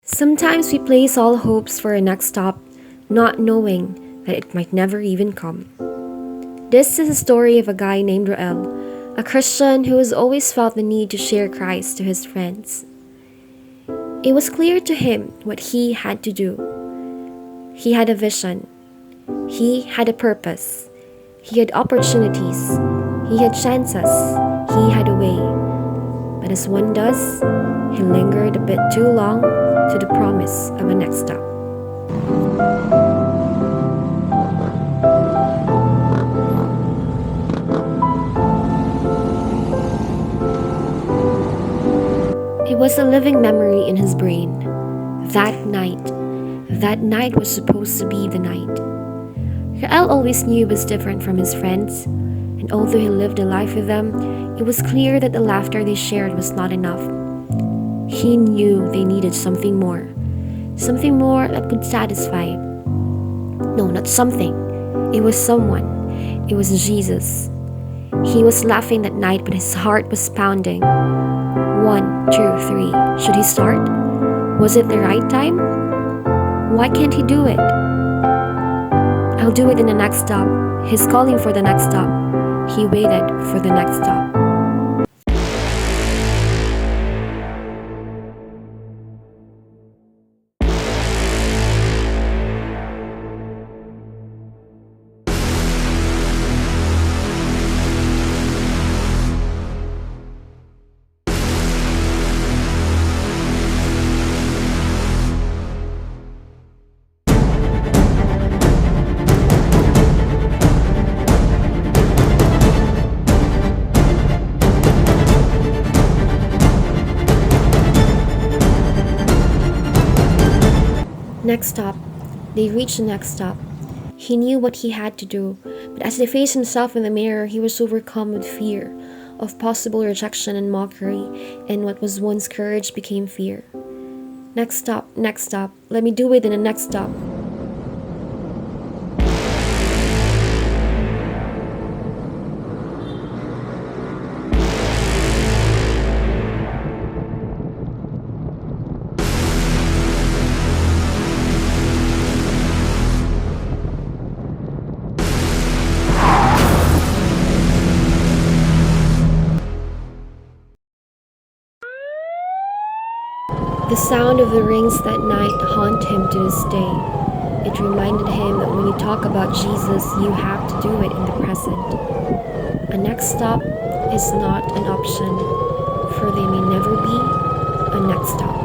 Sometimes we place all hopes for a next stop, not knowing that it might never even come. This is a story of a guy named Roel, a Christian who has always felt the need to share Christ to his friends. It was clear to him what he had to do. He had a vision. He had a purpose. He had opportunities. He had chances. He had a way. But as one does, he lingered a bit too long to the promise of a next stop. It was a living memory in his brain. That night was supposed to be the night. Rael always knew he was different from his friends, and although he lived a life with them, it was clear that the laughter they shared was not enough. He knew they needed something more that could satisfy. No, not something. It was someone. It was Jesus. He was laughing that night, but his heart was pounding. 1, 2, 3. Should he start? Was it the right time? Why can't he do it? I'll do it in the next stop. He's calling for the next stop. He waited for the next stop. Next stop. They reached the next stop. He knew what he had to do, but as he faced himself in the mirror, he was overcome with fear of possible rejection and mockery, and what was once courage became fear. Next stop, next stop. Let me do it in the next stop. The sound of the rings that night haunt him to this day. It reminded him that when you talk about Jesus, you have to do it in the present. A next stop is not an option, for there may never be a next stop.